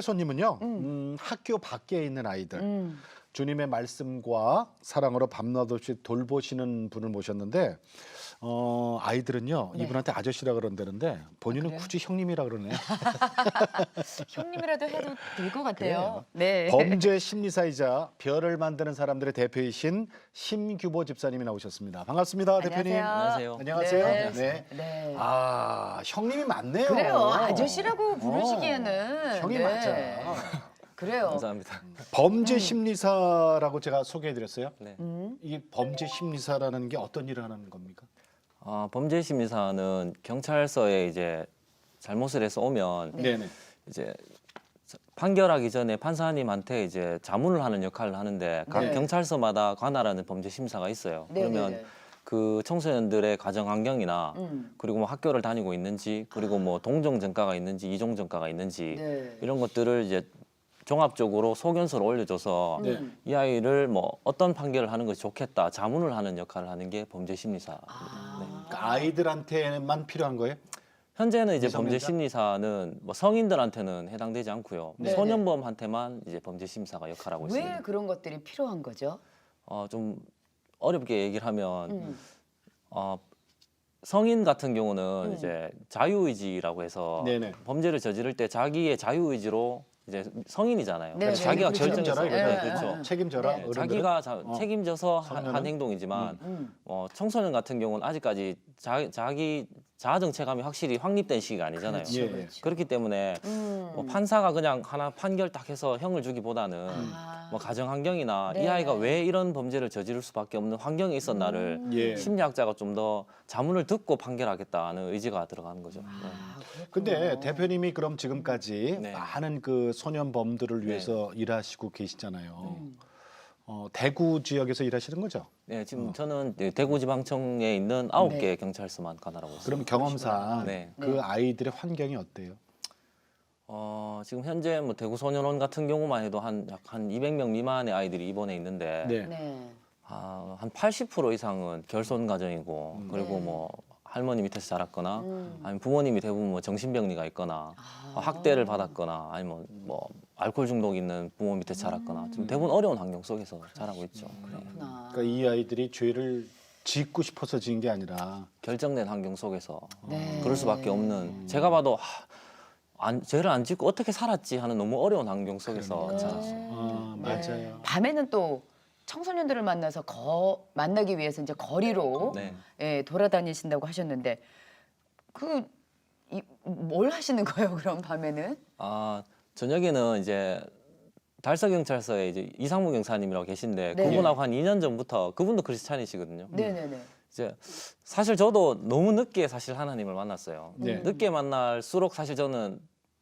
번째 손님은요. 학교 밖에 있는 아이들. 주님의 말씀과 사랑으로 밤낮 없이 돌보시는 분을 모셨는데 아이들은요. 네. 이분한테 아저씨라 그런다는데 본인은 그래요? 굳이 형님이라 그러네요. 형님이라도 해도 될 것 같아요. 그래요. 네. 범죄 심리사이자 별을 만드는 사람들의 대표이신 심규보 집사님이 나오셨습니다. 반갑습니다, 대표님. 안녕하세요. 안녕하세요. 네. 네. 네. 아, 형님이 맞네요. 그래요. 아저씨라고 부르시기에는. 형이 네. 맞아. 그래요. 감사합니다. 범죄 심리사라고 제가 소개해드렸어요. 네. 이게 범죄 심리사라는 게 어떤 일을 하는 겁니까? 범죄 심리사는 경찰서에 이제 잘못을 해서 오면 네네. 이제 판결하기 전에 판사님한테 이제 자문을 하는 역할을 하는데 각 네. 경찰서마다 관할하는 범죄 심사가 있어요. 네, 그러면 네, 네. 그 청소년들의 가정 환경이나 그리고 뭐 학교를 다니고 있는지 그리고 뭐 동종 전과가 있는지 이종 전과가 있는지 네. 이런 것들을 이제 종합적으로 소견서를 올려줘서 네. 이 아이를 뭐 어떤 판결을 하는 것이 좋겠다 자문을 하는 역할을 하는 게 범죄 심리사입니다. 네. 그러니까 아이들한테만 필요한 거예요? 현재는 이제 미성년자? 범죄 심리사는 뭐 성인들한테는 해당되지 않고요. 네. 소년범한테만 이제 범죄 심리사가 역할하고 왜 있습니다. 그런 것들이 필요한 거죠? 좀 어렵게 얘기를 하면 음. 성인 같은 경우는 이제 자유의지라고 해서 네네. 범죄를 저지를 때 자기의 자유의지로 이제 성인이잖아요. 네, 그래서 네, 자기가 그렇죠. 결정해서 책임져라 이거죠. 네, 그렇죠. 책임져라. 네. 어른들은. 자기가 책임져서 성년은? 한 행동이지만 청소년 같은 경우는 아직까지 자기 자아정체감이 확실히 확립된 시기가 아니잖아요. 예, 예. 그렇죠. 그렇기 때문에 뭐 판사가 그냥 하나 판결 딱 해서 형을 주기보다는 아. 뭐 가정 환경이나 이 네. 아이가 왜 이런 범죄를 저지를 수밖에 없는 환경에 있었나를 예. 심리학자가 좀 더 자문을 듣고 판결하겠다는 의지가 들어가는 거죠. 네. 아, 그렇군요. 근데 대표님이 그럼 지금까지 네. 많은 그 소년범들을 위해서 일하시고 계시잖아요. 대구 지역에서 일하시는 거죠? 네, 지금 저는 대구지방청에 있는 9개 경찰서만 관할하고 있습니다. 그럼 경험상 네. 그 아이들의 환경이 어때요? 지금 현재 뭐 대구 소년원 같은 경우만 해도 약 한 200명 미만의 아이들이 입원해 있는데 네. 네. 한 80% 이상은 결손 가정이고 그리고 네. 뭐 할머니 밑에서 자랐거나 아니면 부모님이 대부분 뭐 정신병리가 있거나 학대를 받았거나 아니면 뭐 알코올 중독 있는 부모 밑에서 자랐거나 지금 대부분 어려운 환경 속에서 자라고 있죠. 네. 그렇구나. 그러니까 이 아이들이 죄를 짓고 싶어서 지은 게 아니라 결정된 환경 속에서 네. 그럴 수밖에 없는 제가 봐도 죄를 안 짓고 어떻게 살았지 하는 너무 어려운 환경 속에서 자랐어요. 맞아요. 밤에는 또 청소년들을 만나서 만나기 위해서 이제 거리로 네. 예, 돌아다니신다고 하셨는데 뭘 하시는 거예요? 그럼 밤에는? 저녁에는 이제 달서경찰서에 이제 이상무 경사님이라고 계신데 네. 그분하고 한 2년 전부터 그분도 크리스찬이시거든요. 네네네. 이제 사실 저도 너무 늦게 사실 하나님을 만났어요. 네. 늦게 만날수록 사실 저는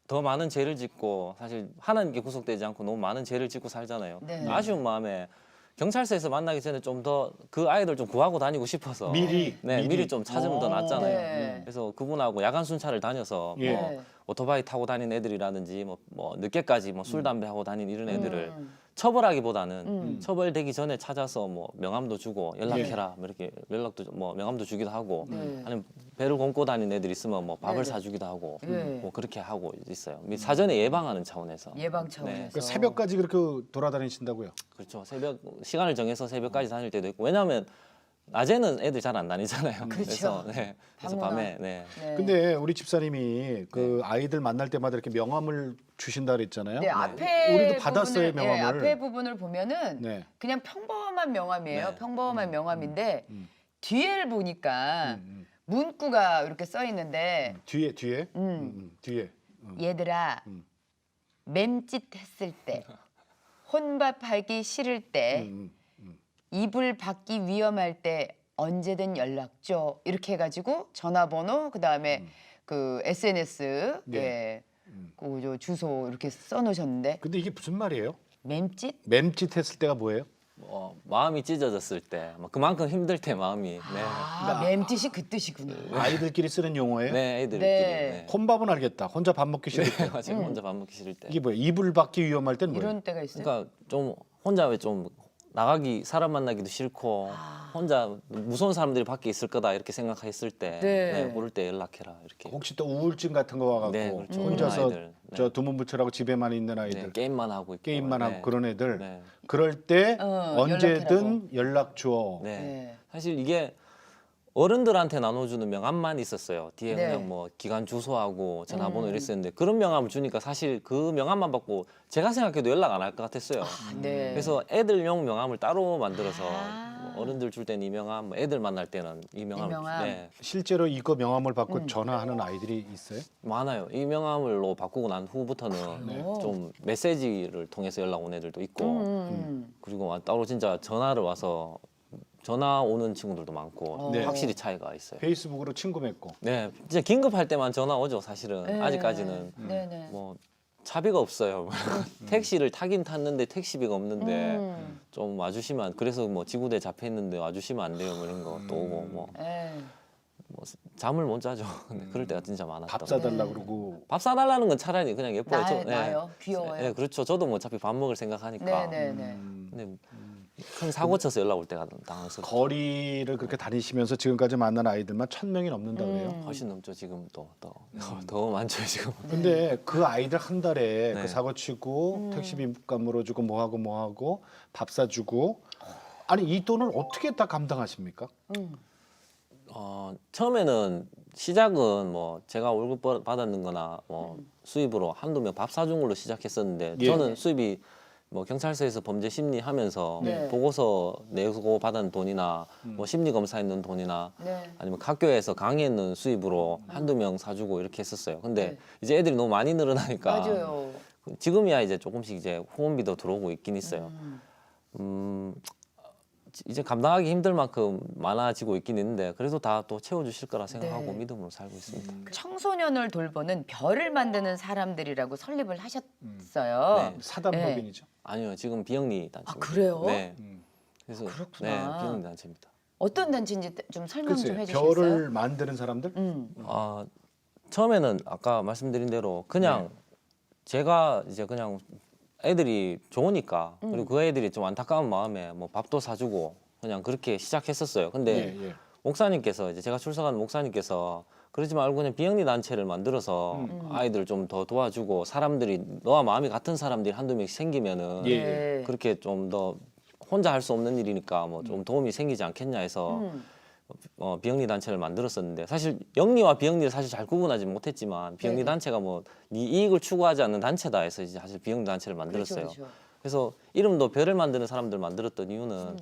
더 많은 죄를 짓고 사실 하나님께 구속되지 않고 너무 많은 죄를 짓고 살잖아요. 네. 아쉬운 마음에 경찰서에서 만나기 전에 좀 더 그 아이들 좀 구하고 다니고 싶어서 미리 좀 찾으면 더 낫잖아요. 네. 그래서 그분하고 야간 순찰을 다녀서 예. 뭐 네. 오토바이 타고 다니는 애들이라든지 뭐 늦게까지 뭐 술 담배 하고 다니는 이런 애들을 처벌하기보다는 처벌되기 전에 찾아서 뭐 명함도 주고 연락해라 뭐 이렇게 뭐 명함도 주기도 하고 네. 아니면 배를 곪고 다니는 애들 있으면 뭐 밥을 네, 네. 사주기도 하고 네. 뭐 그렇게 하고 있어요. 사전에 예방하는 차원에서. 예방 차원에서. 네. 그 새벽까지 그렇게 돌아다니신다고요? 그렇죠. 시간을 정해서 새벽까지 다닐 때도 있고 왜냐하면 낮에는 애들 잘 안 다니잖아요. 그렇죠. 그래서 밤낮. 밤에 네. 네. 근데 우리 집사님이 그 아이들 만날 때마다 이렇게 명함을 주신다 그랬잖아요. 네, 앞에 우리도 받았어요, 부분을, 명함을. 앞에 부분을 보면은 네. 그냥 평범한 명함이에요. 네. 평범한 명함인데 뒤에를 보니까 음. 문구가 이렇게 써 있는데 뒤에 뒤에 얘들아 맴짓 했을 때 혼밥하기 싫을 때 이불 받기 위험할 때 언제든 연락 줘 이렇게 해가지고 전화번호 그다음에 그 SNS 네. 예, 그 주소 이렇게 써놓으셨는데 근데 이게 무슨 말이에요? 맴짓? 맴짓 했을 때가 뭐예요? 마음이 찢어졌을 때 그만큼 힘들 때 마음이 네. 아, 맴짓이 그 뜻이구나. 아이들끼리 쓰는 용어예요? 네, 애들끼리. 네. 네. 혼밥은 알겠다. 혼자 밥 먹기 싫을 때. 맞아요. 혼자 밥 먹기 싫을 때. 이게 뭐예요? 이불 받기 위험할 때는 뭐예요? 이런 때가 있어요. 그러니까 좀 혼자 왜 좀 나가기 사람 만나기도 싫고 혼자 무서운 사람들이 밖에 있을 거다 이렇게 생각했을 때 네. 네, 그럴 때 연락해라 이렇게. 혹시 또 우울증 같은 거 와갖고 네, 그렇죠. 혼자서 그런 아이들. 저 두문불출하고 집에만 있는 네, 아이들, 게임만 하고 있고 게임만 하고 네. 그런 애들. 네. 그럴 때 언제든 연락해라고. 연락 줘. 네. 네. 사실 이게 어른들한테 나눠주는 명함만 있었어요. 뒤에 네. 그냥 뭐 기관 주소하고 전화번호 이랬었는데 그런 명함을 주니까 사실 그 명함만 받고 제가 생각해도 연락 안 할 것 같았어요. 네. 그래서 애들용 명함을 따로 만들어서 아. 뭐 어른들 줄 때는 이 명함, 뭐 애들 만날 때는 이 명함을 명함. 네, 실제로 이거 명함을 받고 전화하는 아이들이 있어요? 많아요. 이 명함으로 바꾸고 난 후부터는 그래요? 좀 메시지를 통해서 연락 온 애들도 있고 그리고 따로 진짜 전화를 와서 전화 오는 친구들도 많고 네. 확실히 차이가 있어요. 페이스북으로 친구 맺고. 네, 진짜 긴급할 때만 전화 오죠. 사실은 네. 아직까지는 네네. 뭐 차비가 없어요. 택시를 타긴 탔는데 택시비가 없는데 좀 와주시면 그래서 뭐 지구대 잡혀 있는데 와주시면 안 돼요. 뭐 이런 거 또 오고 뭐 네. 잠을 못 자죠. 근데 그럴 때가 진짜 많았다. 밥 사달라 그러고. 밥 사달라는 건 차라리 그냥 예뻐요. 나요? 귀여워요? 네, 그렇죠. 저도 뭐 어차피 밥 먹을 생각하니까. 네네네. 근데 큰 사고 쳐서 연락 올 때가 당황스럽죠. 거리를 그렇게 다니시면서 지금까지 만난 아이들만 1,000명이 넘는다 그래요. 훨씬 넘죠. 지금 더 많죠. 지금. 근데 그 아이들 한 달에 네. 그 사고 치고 택시비 값 물어주고 뭐 하고 밥 사주고 아니 이 돈을 어떻게 다 감당하십니까? 처음에는 시작은 뭐 제가 월급 받았는 거나 뭐 수입으로 한두 명 밥 사준 걸로 시작했었는데 예. 저는 수입이 뭐 경찰서에서 범죄 심리 하면서 네. 보고서 내고 받은 돈이나 뭐 심리 검사했는 돈이나 네. 아니면 학교에서 강의했는 수입으로 한두 명 사주고 이렇게 했었어요. 근데 네. 이제 애들이 너무 많이 늘어나니까 맞아요. 지금이야 이제 조금씩 이제 후원비도 들어오고 있긴 있어요. 이제 감당하기 힘들 만큼 많아지고 있긴 있는데 그래도 다 또 채워주실 거라 생각하고 네. 믿음으로 살고 있습니다. 청소년을 돌보는 별을 만드는 사람들이라고 설립을 하셨어요. 네. 사단법인이죠. 아니요, 지금 비영리 단체. 아, 그래요? 네. 그래서 그렇구나. 네, 비영리 단체입니다. 어떤 단체인지 좀 설명 좀 글쎄 해주시겠어요? 별을 만드는 사람들 처음에는 아까 말씀드린 대로 그냥 제가 이제 그냥 애들이 좋으니까 그리고 그 애들이 좀 안타까운 마음에 뭐 밥도 사주고 그냥 그렇게 시작했었어요. 근데 예. 목사님께서 이제 제가 출석하는 목사님께서 그러지 말고 그냥 비영리 단체를 만들어서 아이들 좀 더 도와주고 사람들이 너와 마음이 같은 사람들이 한두 명씩 생기면은 예. 네. 그렇게 좀 더 혼자 할 수 없는 일이니까 뭐 좀 도움이 생기지 않겠냐 해서 비영리 단체를 만들었었는데 사실 영리와 비영리를 사실 잘 구분하지 못했지만 비영리 네네. 단체가 뭐 네 이익을 추구하지 않는 단체다 해서 이제 사실 비영리 단체를 만들었어요. 그렇죠, 그렇죠. 그래서 이름도 별을 만드는 사람들 만들었던 이유는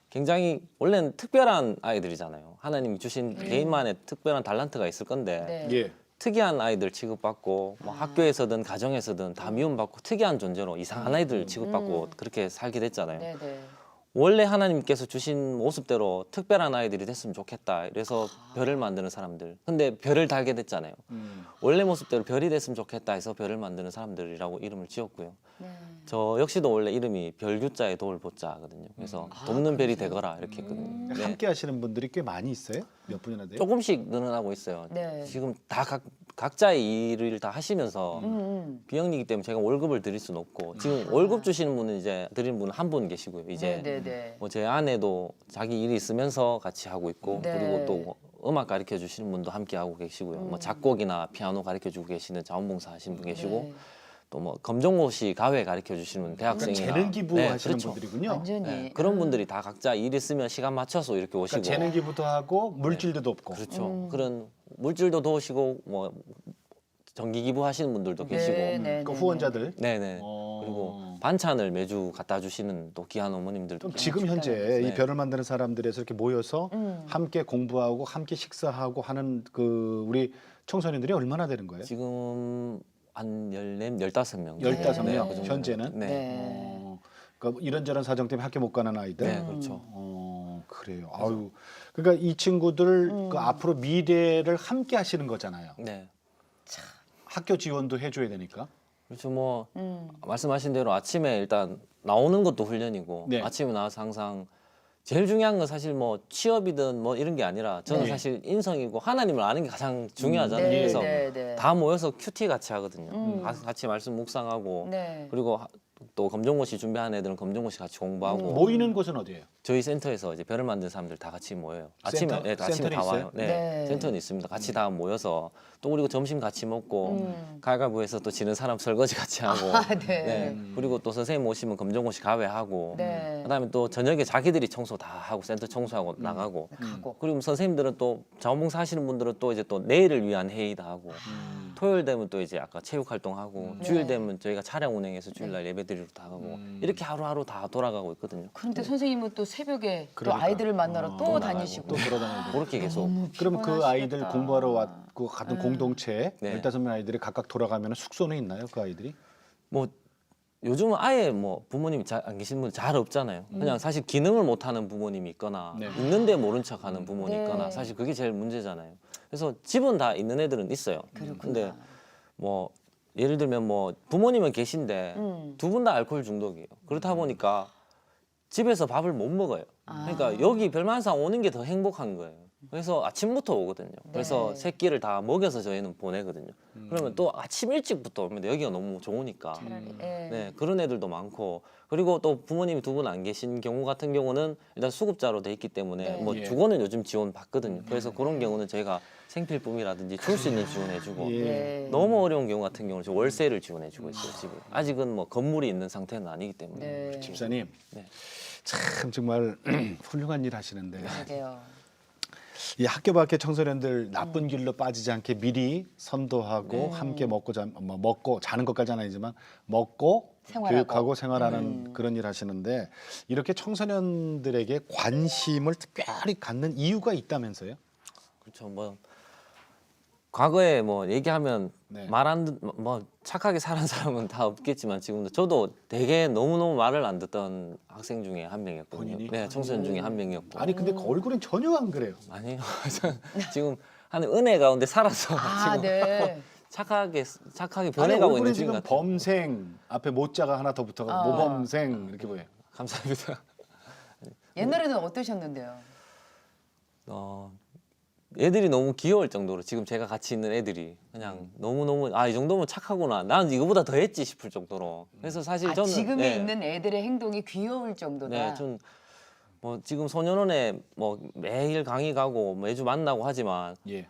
굉장히 원래는 특별한 아이들이잖아요. 하나님이 주신 개인만의 특별한 달란트가 있을 건데 네. 예. 특이한 아이들 취급받고 뭐 학교에서든 가정에서든 다 미움받고 특이한 존재로 이상한 아이들 취급받고 그렇게 살게 됐잖아요. 네네. 원래 하나님께서 주신 모습대로 특별한 아이들이 됐으면 좋겠다. 그래서 별을 만드는 사람들. 근데 별을 달게 됐잖아요. 원래 모습대로 별이 됐으면 좋겠다 해서 별을 만드는 사람들이라고 이름을 지었고요. 네. 저 역시도 원래 이름이 별규자에 도울 보자거든요. 그래서 돕는 별이 되거라 이렇게 했거든요. 네. 함께 하시는 분들이 꽤 많이 있어요? 몇 분이나 돼요? 조금씩 늘어나고 있어요. 네. 지금 다 각자의 일을 다 하시면서 비영리이기 때문에 제가 월급을 드릴 수는 없고 지금 월급 주시는 분은 이제 드리는 분은 한 분 계시고요. 이제 네네네. 뭐 제 아내도 자기 일이 있으면서 같이 하고 있고 네. 그리고 또뭐 음악 가르쳐 주시는 분도 함께 하고 계시고요. 뭐 작곡이나 피아노 가르쳐 주고 계시는 자원봉사 하시는 분 계시고 네. 또 뭐 검정고시 가회 가르쳐 주시는 대학생이나 그러니까 재능 기부하시는 그렇죠. 분들이군요. 완전히. 네, 그런 분들이 다 각자 일 있으면 시간 맞춰서 이렇게 오시고 그러니까 재능 기부도 하고 물질도 돕고. 그렇죠. 그런 물질도 도우시고 뭐 정기 기부하시는 분들도 계시고 네. 그 후원자들. 네네. 어. 그리고 반찬을 매주 갖다 주시는 또 귀한 어머님들도 그럼 계시고. 지금 현재 네. 이 별을 만드는 사람들에서 이렇게 모여서 함께 공부하고 함께 식사하고 하는 그 우리 청소년들이 얼마나 되는 거예요? 지금 한 14, 15명. 15명 그 정도 현재는? 네. 네. 그러니까 이런저런 사정 때문에 학교 못 가는 아이들. 네, 그렇죠. 그래요. 아유. 그러니까 이 친구들 그 앞으로 미래를 함께 하시는 거잖아요. 네. 학교 지원도 해줘야 되니까. 그렇죠. 뭐 말씀하신 대로 아침에 일단 나오는 것도 훈련이고 네. 아침에 나와서 항상 제일 중요한 건 사실 뭐 취업이든 뭐 이런 게 아니라 저는 네. 사실 인성이고 하나님을 아는 게 가장 중요하잖아요. 네, 그래서 네, 네. 다 모여서 큐티 같이 하거든요. 같이 말씀 묵상하고 네. 그리고 또 검정고시 준비하는 애들은 검정고시 같이 공부하고 모이는 곳은 어디예요? 저희 센터에서 이제 별을 만든 사람들 다 같이 모여요. 아침에 센터? 네, 아침에 센터는 다 있어요? 와요. 네, 네. 센터는 있습니다. 같이 다 모여서 또 그리고 점심 같이 먹고 가위바위보해서 또 지는 사람 설거지 같이 하고 아, 네. 그리고 또 선생님 오시면 검정고시 가외하고 네. 그다음에 또 저녁에 자기들이 청소 다 하고 센터 청소하고 나가고 가고. 그리고 선생님들은 또 자원봉사 하시는 분들은 또 이제 또 내일을 위한 회의도 하고 토요일 되면 또 이제 아까 체육 활동하고 주일 네. 되면 저희가 차량 운행해서 주일날 예배 드리러 다 가고 이렇게 하루하루 다 돌아가고 있거든요. 그런데 선생님은 또 새벽에 또 그러니까. 아이들을 만나러 또 또 다니시고. 또 돌아다니고. 그렇게 계속 그럼 그 아이들 피곤하시겠다. 공부하러 왔고 같은 공동체 네. 15명 아이들이 각각 돌아가면 숙소는 있나요? 그 아이들이? 뭐 요즘은 아예 뭐 부모님이 안 계신 분 잘 없잖아요. 그냥 사실 기능을 못하는 부모님이 있거나 네. 있는데 모른 척하는 부모님이 네. 있거나 사실 그게 제일 문제잖아요. 그래서 집은 다 있는 애들은 있어요. 그렇구나. 근데 뭐 예를 들면 뭐 부모님은 계신데 두 분 다 알코올 중독이에요. 그렇다 보니까 집에서 밥을 못 먹어요. 그러니까 여기 별만상 오는 게 더 행복한 거예요. 그래서 아침부터 오거든요. 그래서 네. 새끼를 다 먹여서 저희는 보내거든요. 그러면 또 아침 일찍부터 오면 여기가 너무 좋으니까. 차라리. 예. 네, 그런 애들도 많고 그리고 또 부모님이 두 분 안 계신 경우 같은 경우는 일단 수급자로 돼 있기 때문에 네. 뭐 예. 주거는 요즘 지원 받거든요. 그래서 그런 경우는 저희가 생필품이라든지 줄 수 있는 지원해주고 예. 네. 너무 어려운 경우 같은 경우는 지금 월세를 지원해주고 있어요. 집을 아직은 뭐 건물이 있는 상태는 아니기 때문에. 네. 집사님 네. 참 정말 훌륭한 일 하시는데 그러게요. 이 학교 밖의 청소년들 나쁜 길로 빠지지 않게 미리 선도하고 함께 먹고 자는 것까지는 아니지만 먹고 생활하고. 교육하고 생활하는 그런 일 하시는데 이렇게 청소년들에게 관심을 특별히 갖는 이유가 있다면서요? 그렇죠. 뭐 과거에 뭐 얘기하면 네. 말 안 뭐 착하게 살은 사람은 다 없겠지만 지금도 저도 되게 너무너무 말을 안 듣던 학생 중에 한 명이었거든요. 본인이? 네, 청소년 중에 한 명이었고. 아니 근데 그 얼굴은 전혀 안 그래요. 아니요. 지금 한 은혜 가운데 살아서 아, 지금 네. 착하게 아니 변해가고 얼굴에 있는 중인 지금 것 같아요. 범생 앞에 모자가 하나 더 붙어가지고 모범생 이렇게 보여요. 감사합니다. 옛날에는 어떠셨는데요? 애들이 너무 귀여울 정도로 지금 제가 같이 있는 애들이 그냥 너무너무 이 정도면 착하구나. 난 이거보다 더 했지 싶을 정도로. 그래서 사실 아, 저는 지금에 네, 있는 애들의 행동이 귀여울 정도다. 네, 좀 뭐 지금 소년원에 뭐 매일 강의 가고 매주 만나고 하지만 예.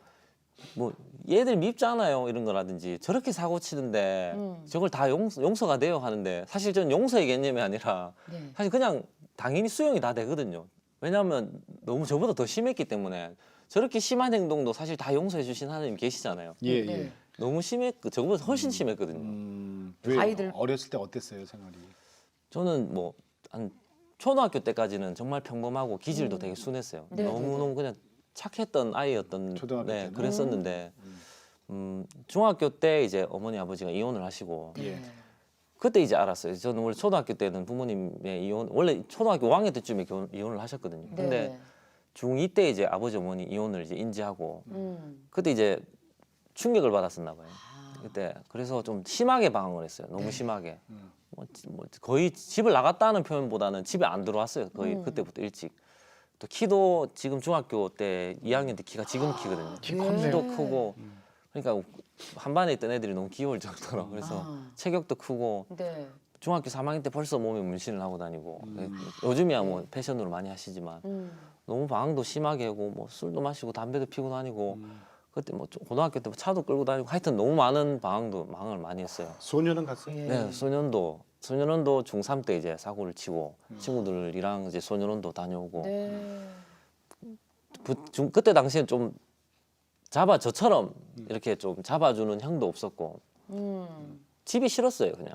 뭐 얘들 밉잖아요 이런 거라든지 저렇게 사고 치는데 저걸 다 용서가 돼요 하는데 사실 저는 용서의 개념이 아니라 네. 사실 그냥 당연히 수용이 다 되거든요. 왜냐하면 너무 저보다 더 심했기 때문에 저렇게 심한 행동도 사실 다 용서해 주신 하나님 계시잖아요. 예, 네. 예. 너무 저보다 훨씬 심했거든요. 왜 아이들- 어렸을 때 어땠어요 생활이? 저는 뭐 한 초등학교 때까지는 정말 평범하고 기질도 되게 순했어요. 네, 너무너무 그냥 착했던 아이였던 초등학교 때는? 그랬었는데 중학교 때 이제 어머니 아버지가 이혼을 하시고 네. 예. 그때 이제 알았어요. 저는 원래 초등학교 때는 부모님의 이혼 원래 초등학교 5학년 때쯤에 이혼을 하셨거든요. 네. 근데 중2 때 이제 아버지 어머니 이혼을 이제 인지하고 그때 이제 충격을 받았었나 봐요. 그때 그래서 좀 심하게 방황을 했어요. 너무 심하게. 뭐 거의 집을 나갔다는 표현보다는 집에 안 들어왔어요. 거의 그때부터 일찍. 또 키도 지금 중학교 때 2학년 때 키가 지금 키거든요. 키 컸네요. 키도 크고 그러니까 한 반에 있던 애들이 너무 귀여울 정도로 그래서 체격도 크고 네. 중학교 3학년 때 벌써 몸에 문신을 하고 다니고 요즘이야 뭐 패션으로 많이 하시지만 너무 방황도 심하게 하고 뭐 술도 마시고 담배도 피고 다니고 그때 뭐 고등학교 때 차도 끌고 다니고 하여튼 너무 많은 방황을 많이 했어요. 소녀는 갔어요? 예. 네, 소년원도 중3 때 이제 사고를 치고 친구들이랑 이제 소년원도 다녀오고 네. 그때 당시엔 좀 저처럼 이렇게 좀 잡아주는 형도 없었고 집이 싫었어요 그냥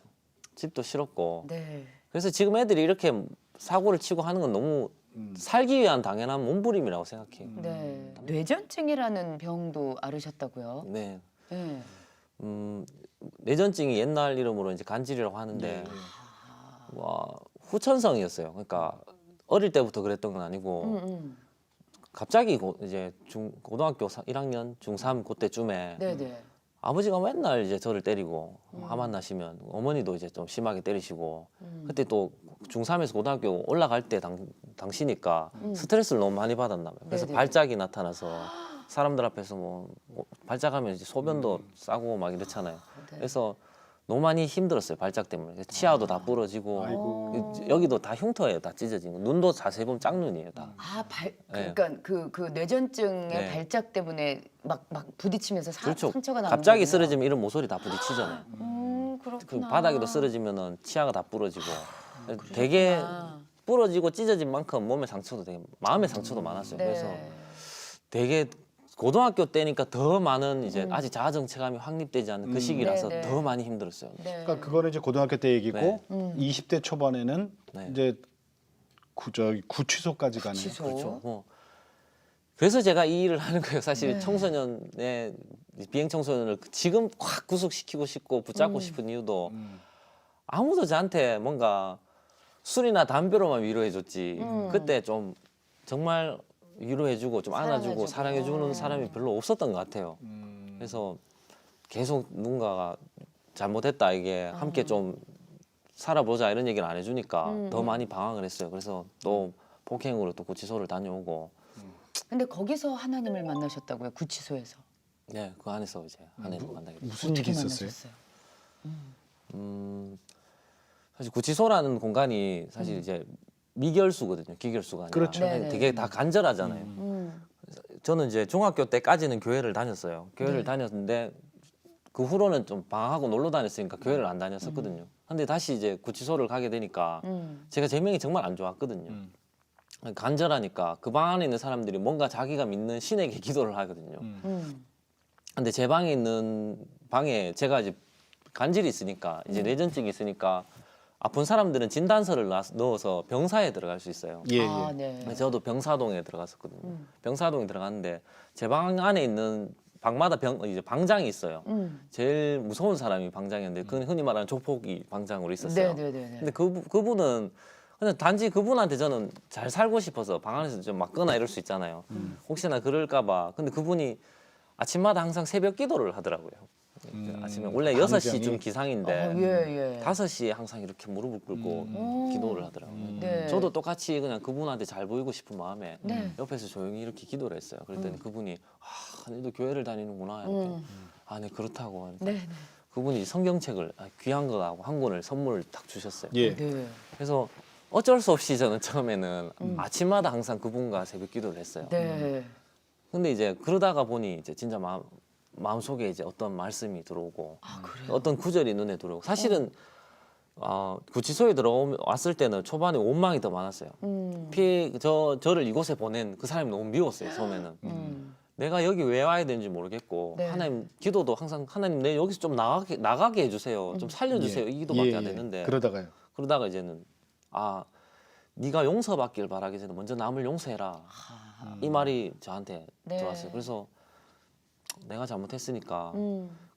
집도 싫었고 네. 그래서 지금 애들이 이렇게 사고를 치고 하는 건 너무 살기 위한 당연한 몸부림이라고 생각해요. 네. 뇌전증이라는 병도 앓으셨다고요? 네. 네. 뇌전증이 옛날 이름으로 이제 간질이라고 하는데 와 후천성이었어요. 그러니까 어릴 때부터 그랬던 건 아니고 갑자기 이제 고등학교 1학년 중3 그때쯤에 네네. 아버지가 맨날 이제 저를 때리고 화만 나시면 어머니도 이제 좀 심하게 때리시고 그때 또 중3에서 고등학교 올라갈 때 당시니까 스트레스를 너무 많이 받았나 봐요. 그래서 네네. 발작이 나타나서 사람들 앞에서 뭐 발작하면 이제 소변도 싸고 막 이렇잖아요. 네. 그래서 너무 많이 힘들었어요. 발작 때문에. 치아도 다 부러지고 아이고. 여기도 다 흉터예요. 다 찢어지고 눈도 자세히 보면 짝눈이에요. 다. 네. 그러니까 그 뇌전증의 네. 발작 때문에 막 부딪히면서 그렇죠. 상처가 나는 갑자기 거구나. 쓰러지면 이런 모서리 다 부딪히잖아요. 그 그렇구나. 바닥에도 쓰러지면은 치아가 다 부러지고 되게 부러지고 찢어진 만큼 몸의 상처도 되게 마음의 상처도 많았어요. 네. 그래서 되게 고등학교 때니까 더 많은 이제 아직 자아정체감이 확립되지 않은 그 시기라서 네, 네. 더 많이 힘들었어요. 네. 그러니까 그거는 이제 고등학교 때 얘기고 네. 20대 초반에는 네. 이제 구치소까지 가네요. 구치소. 그렇죠. 그래서 제가 이 일을 하는 거예요. 사실 네. 청소년의 비행 청소년을 지금 확 구속시키고 싶고 붙잡고 싶은 이유도 아무도 저한테 뭔가 술이나 담배로만 위로해줬지. 그때 좀 정말 위로해주고 좀 안아주고 사랑해주는 사람이 별로 없었던 것 같아요. 그래서 계속 누군가가 잘못했다 이게 함께 좀 살아보자 이런 얘기를 안 해주니까 더 많이 방황을 했어요. 그래서 또 폭행으로 또 구치소를 다녀오고. 근데 거기서 하나님을 만나셨다고요? 구치소에서. 네, 그 안에서 이제 하나님을 만나게 됐어요. 무슨 일이 어떻게 있었어요? 만나셨어요? 사실 구치소라는 공간이 사실 이제 미결수거든요. 기결수가 아니라. 그렇죠. 네네. 되게 다 간절하잖아요. 저는 이제 중학교 때까지는 교회를 다녔어요. 교회를 다녔는데 그 후로는 좀 방황하고 놀러 다녔으니까 교회를 안 다녔었거든요. 근데 다시 이제 구치소를 가게 되니까 제가 제명이 정말 안 좋았거든요. 간절하니까 그 방 안에 있는 사람들이 뭔가 자기가 믿는 신에게 기도를 하거든요. 근데 제 방에 있는 방에 제가 이제 간질이 있으니까 이제 뇌전증이 있으니까 아픈 사람들은 진단서를 넣어서 병사에 들어갈 수 있어요. 예, 아, 예. 네. 저도 병사동에 들어갔었거든요. 병사동에 들어갔는데 제 방 안에 있는 방마다 이제 방장이 있어요. 제일 무서운 사람이 방장이었는데 그건 흔히 말하는 조폭이 방장으로 있었어요. 네네네. 근데 그분은 그냥 단지 그분한테 저는 잘 살고 싶어서 방 안에서 좀 맞거나 이럴 수 있잖아요. 혹시나 그럴까봐. 근데 그분이 아침마다 항상 새벽 기도를 하더라고요. 아침에 원래 방장이? 6시쯤 기상인데 예. 5시에 항상 이렇게 무릎을 꿇고 기도를 하더라고요. 네. 저도 똑같이 그냥 그분한테 잘 보이고 싶은 마음에 네. 옆에서 조용히 이렇게 기도를 했어요. 그랬더니 그분이 너도 교회를 다니는구나 이렇게. 네 그렇다고. 네. 그분이 성경책을 귀한 거하고 한 권을 선물을 딱 주셨어요. 예. 네. 그래서 어쩔 수 없이 저는 처음에는 아침마다 항상 그분과 새벽 기도를 했어요. 네. 근데 이제 그러다가 보니 이제 진짜 마음속에 이제 어떤 말씀이 들어오고 어떤 구절이 눈에 들어오고 사실은 구치소에 들어왔을 때는 초반에 원망이 더 많았어요. 저를 이곳에 보낸 그 사람이 너무 미웠어요. 처음에는. 내가 여기 왜 와야 되는지 모르겠고 네. 하나님 기도도 항상 하나님 내 여기서 좀 나가게 해주세요. 좀 살려주세요. 이 기도밖에 안 됐는데 그러다가요. 그러다가 이제는 네가 용서받길 바라기 전에 먼저 남을 용서해라. 이 말이 저한테 네. 들어왔어요. 그래서 내가 잘못했으니까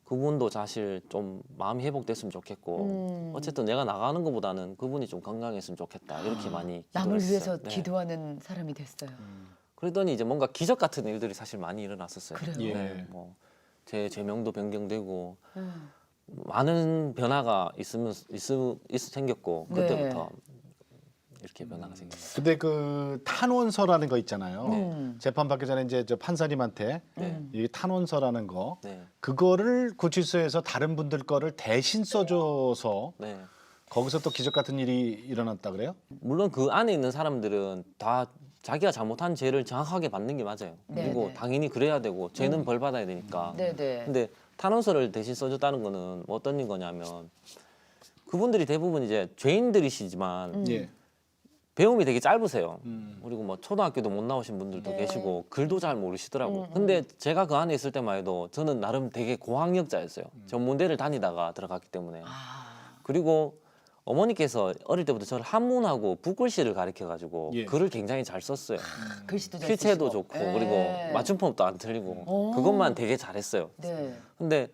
그분도 사실 좀 마음이 회복됐으면 좋겠고 어쨌든 내가 나가는 것보다는 그분이 좀 건강했으면 좋겠다. 이렇게 많이 남을 기도를 위해서 했어요. 네. 기도하는 사람이 됐어요. 그랬더니 이제 뭔가 기적 같은 일들이 사실 많이 일어났었어요. 그래요? 예. 네, 뭐 제 제명도 변경되고 많은 변화가 생겼고 네. 그때부터 이렇게 변화가 생겼어요. 근데 그 탄원서라는 거 있잖아요. 재판 받기 전에 이제 저 판사님한테 이 탄원서라는 거 네. 그거를 구치소에서 다른 분들 거를 대신 써줘서 네. 거기서 또 기적 같은 일이 일어났다 그래요? 물론 그 안에 있는 사람들은 다 자기가 잘못한 죄를 정확하게 받는 게 맞아요. 네, 그리고 네. 당연히 그래야 되고 죄는 벌 받아야 되니까. 네네. 근데 탄원서를 대신 써줬다는 거는 뭐 어떤 거냐면 그분들이 대부분 이제 죄인들이시지만 예. 배움이 되게 짧으세요. 그리고 뭐 초등학교도 못 나오신 분들도 네. 계시고 글도 잘 모르시더라고요. 근데 제가 그 안에 있을 때만 해도 저는 나름 되게 고학력자였어요. 전문대를 다니다가 들어갔기 때문에. 그리고 어머니께서 어릴 때부터 저를 한문하고 붓글씨를 가르쳐가지고 예. 글을 굉장히 잘 썼어요. 글씨도 잘 필체도 쓰시고. 좋고 네. 그리고 맞춤법도 안 틀리고 오. 그것만 되게 잘했어요. 네. 근데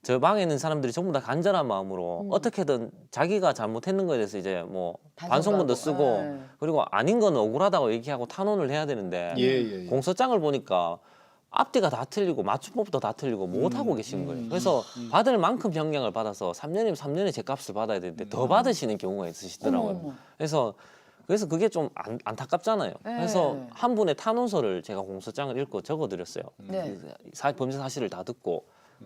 저 방에 있는 사람들이 전부 다 간절한 마음으로 어떻게든 자기가 잘못했는 거에 대해서 이제 뭐 반성문도 쓰고 네. 그리고 아닌 건 억울하다고 얘기하고 탄원을 해야 되는데 예. 공소장을 보니까 앞뒤가 다 틀리고 맞춤법도 다 틀리고 못 하고 계신 거예요. 그래서 받을 만큼 병량을 받아서 3년이면 3년의 제값을 받아야 되는데 더 받으시는 경우가 있으시더라고요. 어머. 그래서 그게 좀 안타깝잖아요. 네. 그래서 한 분의 탄원서를 제가 공소장을 읽고 적어드렸어요. 네. 범죄 사실을 다 듣고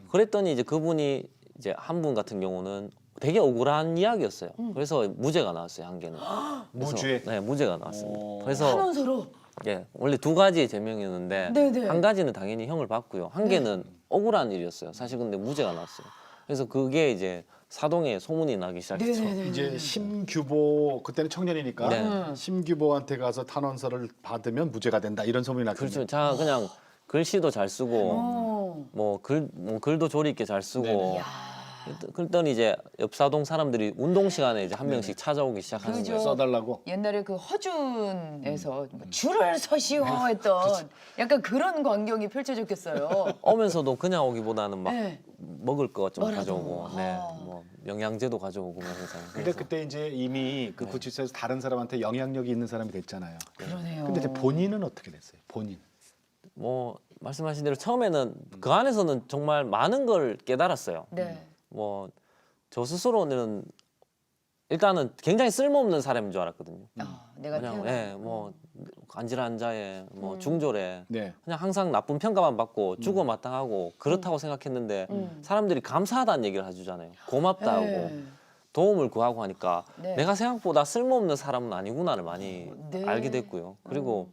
그랬더니 이제 그분이 이제 한 분 같은 경우는 되게 억울한 이야기였어요. 그래서 무죄가 나왔어요, 한 개는. 그래서, 무죄? 네, 무죄가 나왔습니다. 오. 그래서 탄원서로. 예, 원래 두 가지의 제명이었는데 네네. 한 가지는 당연히 형을 받고요. 한 개는 억울한 일이었어요. 사실 근데 무죄가 나왔어요. 그래서 그게 이제 사동에 소문이 나기 시작했죠. 네네네. 이제 심규보 그때는 청년이니까 네. 심규보한테 가서 탄원서를 받으면 무죄가 된다 이런 소문이 났거든요. 그렇죠. 자 그냥 글씨도 잘 쓰고 어. 뭐 글도 조리 있게 잘 쓰고 네네. 야. 그랬더니 이제 옆사동 사람들이 운동 시간에 이제 한 명씩 찾아오기 시작하는 그죠. 거예요. 써달라고. 옛날에 그 허준에서 뭐 줄을 서시오 했던 약간 그런 광경이 펼쳐졌겠어요. 오면서도 그냥 오기보다는 막 네. 먹을 거 좀 뭐라도. 가져오고, 네, 아. 뭐 영양제도 가져오고 뭐 항상. 근데 그때 이제 이미 그 구치소에서 다른 사람한테 영향력이 있는 사람이 됐잖아요. 그러네요. 근데 이제 본인은 어떻게 됐어요? 본인. 뭐 말씀하신 대로 처음에는 그 안에서는 정말 많은 걸 깨달았어요. 네. 뭐 저 스스로는 일단은 굉장히 쓸모없는 사람인 줄 알았거든요. 내가 그냥 태어난. 예, 뭐 간질한 자에 뭐 중졸에 네. 그냥 항상 나쁜 평가만 받고 주고 마땅하고 그렇다고 생각했는데 사람들이 감사하다는 얘기를 해주잖아요. 고맙다 하고 네. 도움을 구하고 하니까 네. 내가 생각보다 쓸모없는 사람은 아니구나를 많이 네. 알게 됐고요. 그리고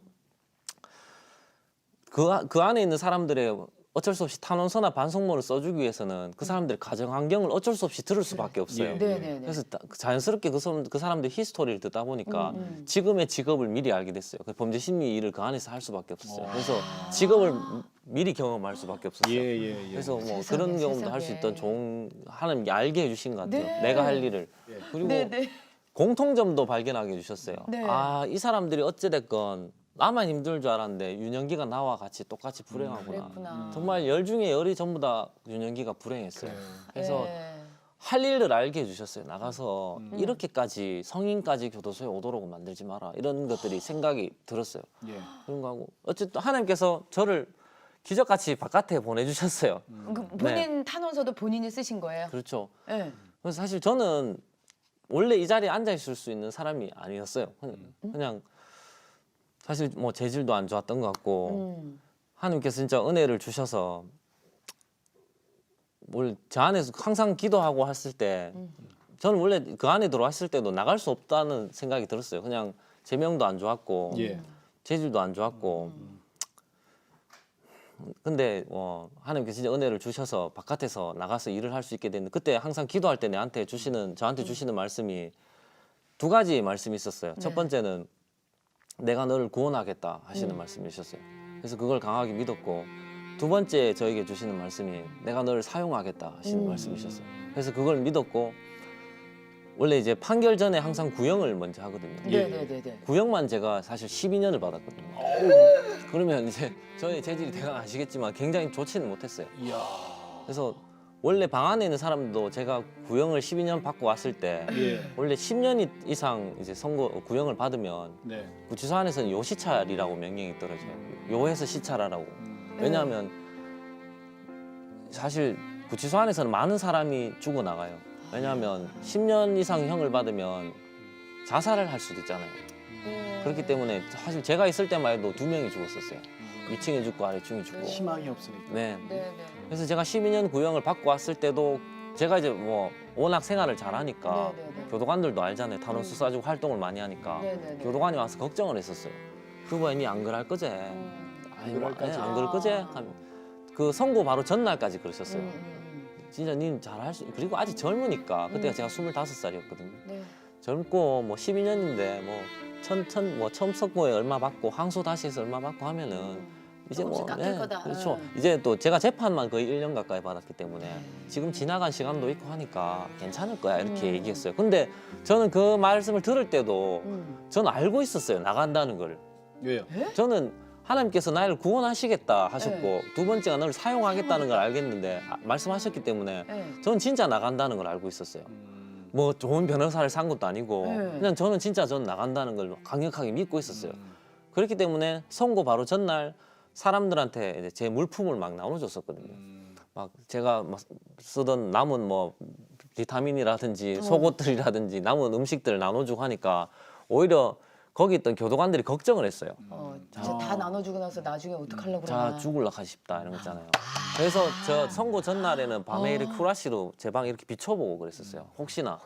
그 안에 있는 사람들의 어쩔 수 없이 탄원서나 반성문을 써주기 위해서는 그 사람들의 가정 환경을 어쩔 수 없이 들을 수밖에 없어요. 예. 네네네. 그래서 자연스럽게 그 사람들의 히스토리를 듣다 보니까 지금의 직업을 미리 알게 됐어요. 그 범죄 심리 일을 그 안에서 할 수밖에 없었어요. 그래서 직업을 미리 경험할 수밖에 없었어요. 예. 그래서 뭐 세상에, 그런 경험도 할 수 세상에. 있던 좋은 하나님께 알게 해주신 것 같아요. 네. 내가 할 일을. 그리고 네네. 공통점도 발견하게 해주셨어요. 네. 아, 이 사람들이 어찌됐건 나만 힘들 줄 알았는데 윤영기가 나와 같이 똑같이 불행하구나. 그랬구나. 정말 열 중에 열이 전부 다 윤영기가 불행했어요. 그래서 네. 할 일을 알게 해주셨어요. 나가서 이렇게까지 성인까지 교도소에 오도록 만들지 마라. 이런 것들이 생각이 들었어요. 예. 그런 거 하고 어쨌든 하나님께서 저를 기적같이 바깥에 보내주셨어요. 그 본인 탄원서도 본인이 쓰신 거예요? 그렇죠. 네. 그래서 사실 저는 원래 이 자리에 앉아 있을 수 있는 사람이 아니었어요. 그냥 사실 뭐 재질도 안 좋았던 것 같고 하나님께서 진짜 은혜를 주셔서 뭘 제 안에서 항상 기도하고 했을 때 저는 원래 그 안에 들어왔을 때도 나갈 수 없다는 생각이 들었어요. 그냥 제명도 안 좋았고 예. 재질도 안 좋았고 근데 하나님께서 진짜 은혜를 주셔서 바깥에서 나가서 일을 할 수 있게 됐는데 그때 항상 기도할 때 저한테 주시는 말씀이 두 가지 말씀이 있었어요. 첫 번째는 내가 너를 구원하겠다 하시는 말씀이셨어요. 그래서 그걸 강하게 믿었고 두 번째 저에게 주시는 말씀이 내가 너를 사용하겠다 하시는 말씀이셨어요. 그래서 그걸 믿었고 원래 이제 판결 전에 항상 구형을 먼저 하거든요. 네네네네. 구형만 제가 사실 12년을 받았거든요. 그러면 이제 저의 재질이 대강 아시겠지만 굉장히 좋지는 못했어요. 이야. 그래서 원래 방 안에 있는 사람도 제가 구형을 12년 받고 왔을 때 예. 원래 10년 이상 이제 구형을 받으면 네. 구치소 안에서는 요시찰이라고 명령이 떨어져요. 요해서 시찰하라고. 왜냐하면 사실 구치소 안에서는 많은 사람이 죽어나가요. 왜냐하면 10년 이상 형을 받으면 자살을 할 수도 있잖아요. 그렇기 때문에 사실 제가 있을 때만 해도 2명이 죽었었어요. 위층에 죽고 아래층에 죽고. 희망이 없으니까. 네. 네네. 그래서 제가 12년 구형을 받고 왔을 때도 제가 이제 뭐 워낙 생활을 잘하니까 네네네. 교도관들도 알잖아요. 탄원서 써주고 활동을 많이 하니까 네네네. 교도관이 와서 걱정을 했었어요. 그거야 니안 그럴 거제? 아니 그럴 거지. 안 그럴 거제? 그 선고 바로 전날까지 그러셨어요. 음. 진짜 님 잘할 수 그리고 아직 젊으니까 그때가 제가 25살이었거든요. 네. 젊고 뭐 12년인데 뭐 처음 석고에 얼마 받고 항소 다시 해서 얼마 받고 하면은 이제 뭐 조금씩 깎일 거다. 그렇죠. 이제 또 제가 재판만 거의 1년 가까이 받았기 때문에 지금 지나간 시간도 있고 하니까 괜찮을 거야 이렇게 얘기했어요. 근데 저는 그 말씀을 들을 때도 저는 알고 있었어요. 나간다는 걸. 왜요? 저는 하나님께서 나를 구원하시겠다 하셨고 두 번째가 너를 사용하겠다는 걸 알겠는데 말씀하셨기 때문에 네. 저는 진짜 나간다는 걸 알고 있었어요. 뭐 좋은 변호사를 산 것도 아니고 네. 그냥 저는 진짜 나간다는 걸 강력하게 믿고 있었어요. 그렇기 때문에 선고 바로 전날 사람들한테 이제 제 물품을 막 나눠줬었거든요. 막 제가 막 쓰던 남은 뭐 비타민이라든지 속옷들이라든지 남은 음식들을 나눠주고 하니까 오히려 거기 있던 교도관들이 걱정을 했어요. 이제 다 나눠주고 나서 나중에 어떡하려고 자 그러나. 죽을라 하십다 이런 거 있잖아요. 그래서 저 선고 전날에는 밤에 이렇게 후라시로 제 방에 이렇게 비춰보고 그랬었어요. 혹시나.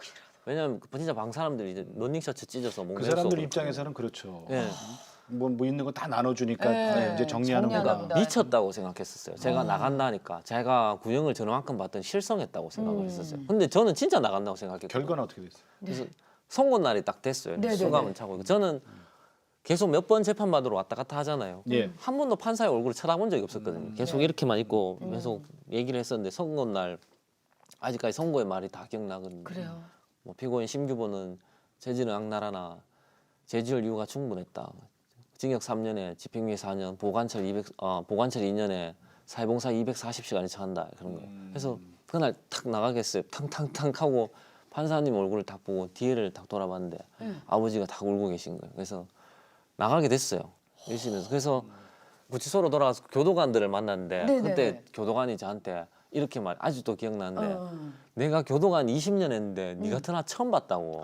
왜냐면 진짜 방 사람들이 이제 러닝셔츠 찢어서 그 목매서 사람들 그렇고. 입장에서는 그렇죠. 예. 뭐 있는 거 다 나눠주니까 네. 이제 정리하는 정리하나 거다. 보다. 미쳤다고 생각했었어요. 제가 나간다니까. 제가 구형을 저만큼 받던 실성했다고 생각을 했었어요. 근데 저는 진짜 나간다고 생각했거든요. 결과는 어떻게 됐어요? 그래서 선고 날이 딱 됐어요. 네네네. 수감은 차고. 저는 계속 몇 번 재판받으러 왔다 갔다 하잖아요. 예. 한 번도 판사의 얼굴을 쳐다본 적이 없었거든요. 계속 이렇게만 있고 계속 얘기를 했었는데 선고 날 아직까지 선고의 말이 다 기억나거든요. 그래요. 뭐 피고인 심규보는 재질은 악랄하나 재지을 이유가 충분했다. 징역 3년에 집행유예 4년, 보관처 2년에 사회봉사 240시간이 처한다 그런 거. 그래서 그날 탁 나가겠어요. 탕탕탕 하고 판사님 얼굴을 딱 보고 뒤를 딱 돌아봤는데 아버지가 딱 울고 계신 거예요. 그래서 나가게 됐어요. 1심에서. 그래서 구치소로 돌아가서 교도관들을 만났는데 네네네. 그때 교도관이 저한테 이렇게 아직도 기억나는데 내가 교도관 20년 했는데 네 같은 아 처음 봤다고.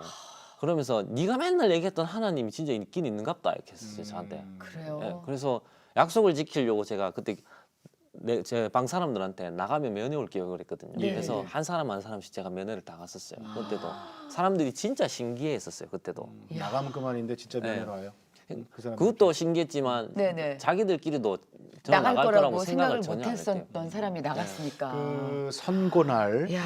그러면서 네가 맨날 얘기했던 하나님이 진짜 있긴 있는갑다 이렇게 했었어요 저한테. 그래요. 예, 그래서 약속을 지키려고 제가 그때 제 방 사람들한테 나가면 면회 올게요 그랬거든요. 네. 그래서 한 사람 한 사람씩 제가 면회를 다 갔었어요. 그때도 사람들이 진짜 신기해했었어요. 그때도. 나가면 그만인데 진짜 네. 면회로 와요. 그 사람. 그것도 신기했지만 네네. 자기들끼리도 저는 나갈 나갈 거라고 생각을 생각을 전혀 안 했대요. 못했었던 사람이 나갔으니까. 그 선고 날 야.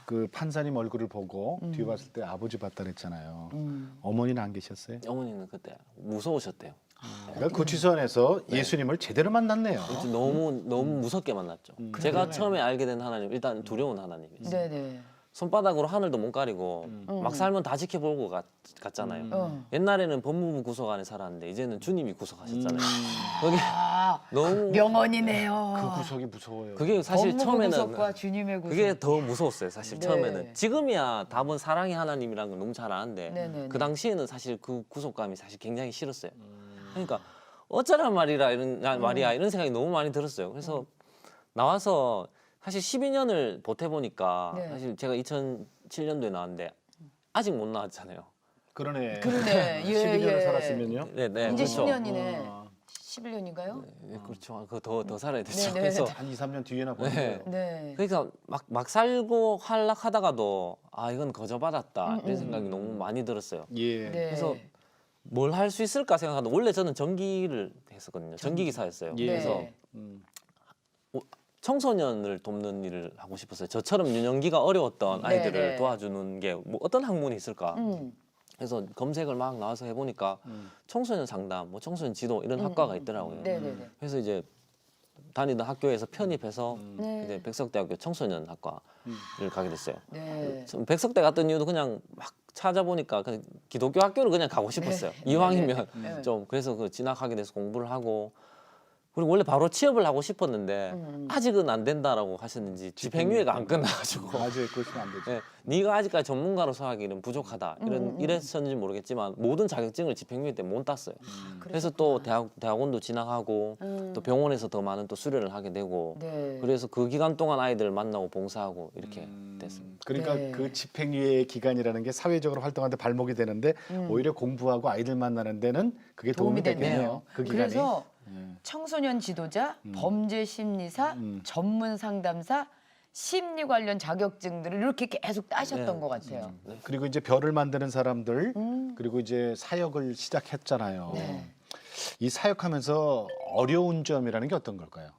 그 판사님 얼굴을 보고 뒤에 봤을 때 아버지 봤다 그랬잖아요. 음. 어머니는 안 계셨어요? 어머니는 그때 무서우셨대요. 그러니까 구치소 안에서 네. 예수님을 제대로 만났네요. 그래서 너무 무섭게 만났죠. 제가 그러네. 처음에 알게 된 하나님 일단 두려운 하나님이었어요. 네네. 손바닥으로 하늘도 못 가리고 막 살면 다 지켜보고 갔잖아요. 옛날에는 법무부 구속 안에 살았는데 이제는 주님이 구속하셨잖아요. 거기 아, 너무 명언이네요. 그 구석이 무서워요. 그게 사실 법무부 처음에는 구속과 주님의 구속. 그게 더 무서웠어요. 사실 네. 처음에는 지금이야 답은 사랑의 하나님이라는 걸 너무 잘 아는데 네네네. 그 당시에는 사실 그 구속감이 사실 굉장히 싫었어요. 그러니까 어쩌란 말이라 말이야 이런 생각이 너무 많이 들었어요. 그래서 나와서 사실 12년을 보태보니까 네. 사실 제가 2007년도에 나왔는데 아직 못 나왔잖아요. 그러네. 그러네. 예, 12년을 예. 살았으면요. 네, 네, 이제 그렇죠. 10년이네. 어. 11년인가요? 네, 그렇죠. 그더 살아야 되죠. 네, 네, 그래서 한 2, 3년 뒤에나 보는 네. 거예요. 네. 그러니까 막 살고 활락하다가도 아 이건 거저받았다 이런 생각이 너무 많이 들었어요. 예. 네. 그래서 뭘 할 수 있을까 생각하는데 원래 저는 전기를 했었거든요. 전기 기사였어요. 예. 그래서 네. 청소년을 돕는 일을 하고 싶었어요. 저처럼 유년기가 어려웠던 네, 아이들을 네. 도와주는 게 뭐 어떤 학문이 있을까? 음. 그래서 검색을 막 나와서 해보니까 청소년 상담, 뭐 청소년 지도 이런 학과가 있더라고요. 네네네. 그래서 이제 다니던 학교에서 편입해서 네. 이제 백석대학교 청소년 학과를 가게 됐어요. 네. 전 백석대 갔던 이유도 그냥 막 찾아보니까 그냥 기독교 학교를 그냥 가고 싶었어요. 네. 이왕이면 네. 좀 그래서 그 진학하게 돼서 공부를 하고 그리고 원래 바로 취업을 하고 싶었는데 아직은 안 된다라고 하셨는지 집행유예가 안 끝나가지고 맞아요. 그러시면 안 되죠. 네, 네가 아직까지 전문가로서 하기는 부족하다 이랬었는지 모르겠지만 모든 자격증을 집행유예 때 못 땄어요. 그래서 또 대학원도 진학하고 또 병원에서 더 많은 또 수료를 하게 되고 네. 그래서 그 기간 동안 아이들 만나고 봉사하고 이렇게 됐습니다. 그러니까 네. 그 집행유예 기간이라는 게 사회적으로 활동하는데 발목이 되는데 오히려 공부하고 아이들 만나는 데는 그게 도움이 되겠네요. 그 기간이. 그래서 청소년 지도자, 범죄 심리사, 전문 상담사, 심리 관련 자격증들을 이렇게 계속 따셨던 네. 것 같아요. 그리고 이제 별을 만드는 사람들 그리고 이제 사역을 시작했잖아요. 네. 이 사역하면서 어려운 점이라는 게 어떤 걸까요?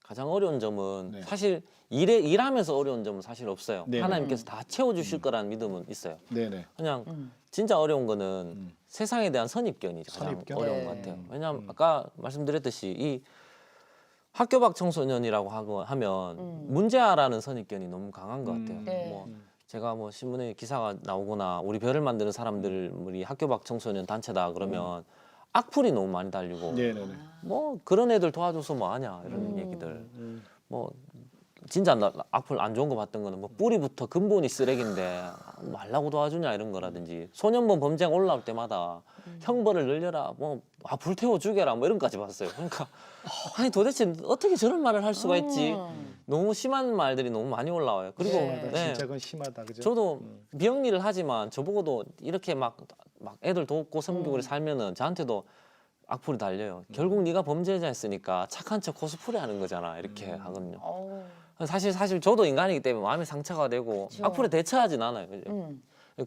가장 어려운 점은 네. 사실 일하면서 어려운 점은 사실 없어요. 네네. 하나님께서 다 채워주실 거라는 믿음은 있어요. 네네. 그냥 진짜 어려운 거는 세상에 대한 선입견이 가장 선입견? 어려운 네. 것 같아요. 왜냐하면 아까 말씀드렸듯이 이 학교 밖 청소년이라고 하면 문제아라는 선입견이 너무 강한 것 같아요. 네. 뭐 제가 뭐 신문에 기사가 나오거나 우리 별을 만드는 사람들 우리 학교 밖 청소년 단체다 그러면 악플이 너무 많이 달리고 네네네. 뭐 그런 애들 도와줘서 뭐 하냐 이런 얘기들 뭐 진짜 나 악플 안 좋은 거 봤던 거는 뭐 뿌리부터 근본이 쓰레기인데 말라고 도와주냐 이런 거라든지 소년범 범죄가 올라올 때마다 형벌을 늘려라 뭐 불태워 죽여라 뭐 이런 거까지 봤어요. 그러니까 아니 도대체 어떻게 저런 말을 할 수가 있지? 너무 심한 말들이 너무 많이 올라와요. 그리고 네. 네. 진짜 그건 심하다, 그죠? 저도 미영리를 하지만 저보고도 이렇게 막 애들 돕고 섬기고 살면은 저한테도 악플이 달려요. 결국 네가 범죄자였으니까 착한 척 코스프레 하는 거잖아. 이렇게 하거든요. 어. 사실 저도 인간이기 때문에 마음이 상처가 되고 그렇죠. 악플에 대처하진 않아요. 그죠?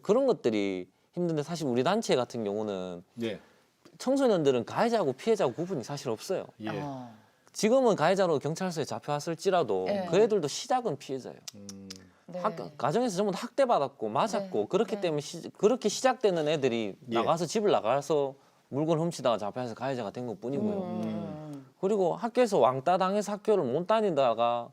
그런 것들이 힘든데 사실 우리 단체 같은 경우는 예. 청소년들은 가해자하고 피해자하고 구분이 사실 없어요. 예. 어. 지금은 가해자로 경찰서에 잡혀왔을지라도 예. 그 애들도 시작은 피해자예요. 네. 가정에서 전부 다 학대받았고 맞았고 네. 그렇기 네. 때문에 그렇게 시작되는 애들이 예. 나가서 집을 나가서 물건 훔치다가 잡혀서 가해자가 된 것뿐이고요. 그리고 학교에서 왕따 당해서 학교를 못 다니다가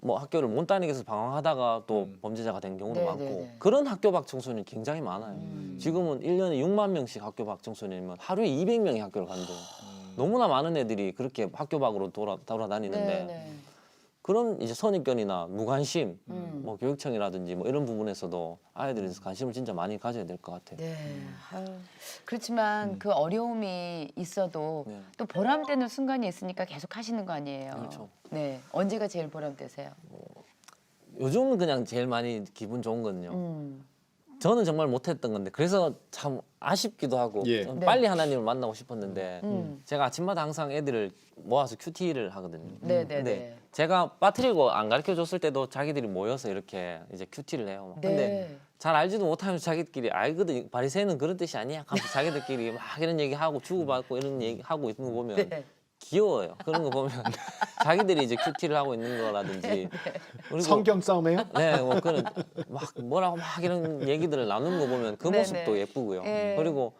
뭐 학교를 못 다니게 해서 방황하다가 또 범죄자가 된 경우도 네, 많고 네, 네. 그런 학교 밖 청소년이 굉장히 많아요. 지금은 1년에 6만 명씩 학교 밖 청소년이면 하루에 200명이 학교를 간대요. 너무나 많은 애들이 그렇게 학교 밖으로 돌아다니는데 네, 네. 그런 이제 선입견이나 무관심, 뭐 교육청이라든지 뭐 이런 부분에서도 아이들이 관심을 진짜 많이 가져야 될 것 같아요. 네. 아유, 그렇지만 그 어려움이 있어도 네. 또 보람되는 순간이 있으니까 계속 하시는 거 아니에요. 그렇죠. 네. 언제가 제일 보람되세요? 요즘은 그냥 제일 많이 기분 좋은 거는요. 음. 저는 정말 못했던 건데 그래서 참 아쉽기도 하고 예. 좀 네. 빨리 하나님을 만나고 싶었는데 제가 아침마다 항상 애들을 모아서 큐티를 하거든요. 네, 네, 근데 네. 제가 빠뜨리고 안 가르쳐 줬을 때도 자기들이 모여서 이렇게 이제 큐티를 해요. 네. 근데 잘 알지도 못하면서 자기들끼리 알거든. 바리새인은 그런 뜻이 아니야. 하면서 자기들끼리 막 이런 얘기하고 주고받고 이런 얘기 하고 있는 거 보면 네. 귀여워요. 그런 거 보면 자기들이 이제 큐티를 하고 있는 거라든지 그리고 성경 싸움이에요? 네, 뭐 그런 막 뭐라고 막 이런 얘기들을 나누는 거 보면 그 네네. 모습도 예쁘고요. 예. 그리고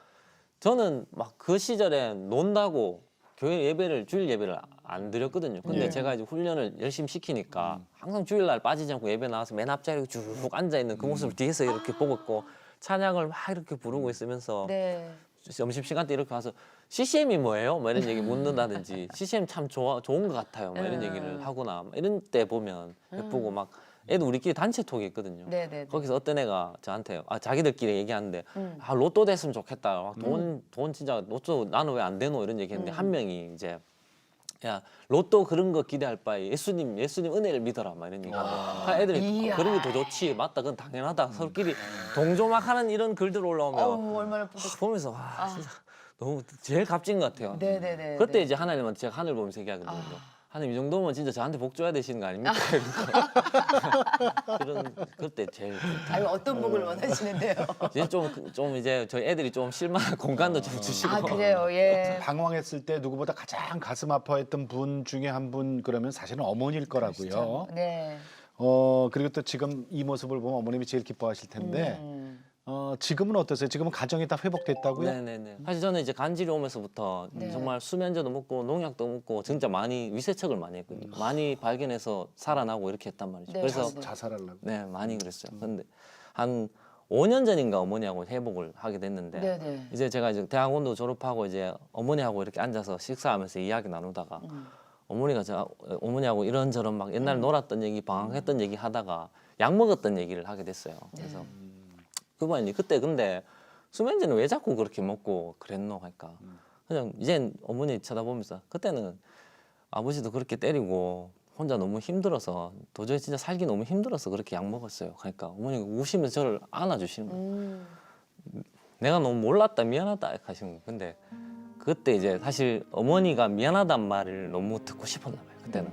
저는 막 그 시절에 논다고 교회 예배를 주일 예배를 안 드렸거든요. 근데 예. 제가 이제 훈련을 열심히 시키니까 항상 주일날 빠지지 않고 예배 나와서 맨 앞자리에 쭉 앉아 있는 그 모습을 뒤에서 이렇게 보고 있고 찬양을 막 이렇게 부르고 있으면서 네. 점심시간 때 이렇게 와서 CCM이 뭐예요? 뭐 이런 얘기 묻는다든지 CCM 참 좋은 것 같아요. 뭐 이런 얘기를 하거나 막 이런 때 보면 예쁘고 막 애도 우리끼리 단체톡이 있거든요. 네, 네, 네. 거기서 어떤 애가 저한테 자기들끼리 얘기하는데 아 로또 됐으면 좋겠다. 막 돈 진짜 로또 나는 왜 안 되노 이런 얘기했는데 한 명이 이제 야 로또 그런 거 기대할 바에 예수님 은혜를 믿어라 막 이런 얘기. 애들이 이야. 그런 게 더 좋지. 맞다. 그건 당연하다. 서로끼리 동조막하는 이런 글들 올라오면 어우, 얼마나 뿌듯. 보면서 와 진짜 너무 제일 값진 것 같아요. 네, 네, 네. 그때 네. 이제 하나님한테 제가 하늘 보면서 얘기하거든요. 하나님 이 정도면 진짜 저한테 복 줘야 되시는 거 아닙니까? 그런 그때 제일 아유, 어떤 복을 원하시는데요? 이제 좀 이제 저희 애들이 좀 실망할 공간도 좀 주시고. 아, 그래요. 예. 방황했을 때 누구보다 가장 가슴 아파했던 분 중에 한 분 그러면 사실은 어머니일 거라고요. 네. 그리고 또 지금 이 모습을 보면 어머님이 제일 기뻐하실 텐데 지금은 어떠세요? 지금은 가정이 다 회복됐다고요? 네네네. 사실 저는 이제 간질이 오면서부터 네. 정말 수면제도 먹고 농약도 먹고 진짜 많이 위세척을 많이 했거든요. 많이 발견해서 살아나고 이렇게 했단 말이죠. 네. 그래서 네. 자살하려고. 네 많이 그랬어요. 근데 한 5년 전인가 어머니하고 회복을 하게 됐는데 네네. 이제 제가 이제 대학원도 졸업하고 이제 어머니하고 이렇게 앉아서 식사하면서 이야기 나누다가 어머니하고 이런저런 막 옛날 놀았던 얘기, 방황했던 얘기 하다가 약 먹었던 얘기를 하게 됐어요. 그래서 그분이 그때 근데 수면제는 왜 자꾸 그렇게 먹고 그랬노 하니까 그냥 이젠 어머니 쳐다보면서 그때는 아버지도 그렇게 때리고 혼자 너무 힘들어서 도저히 진짜 살기 너무 힘들어서 그렇게 약 먹었어요. 그러니까 어머니가 우시면서 저를 안아주시는 거예요. 내가 너무 몰랐다 미안하다 하시는 거예요. 근데 그때 이제 사실 어머니가 미안하단 말을 너무 듣고 싶었나 봐요. 그때는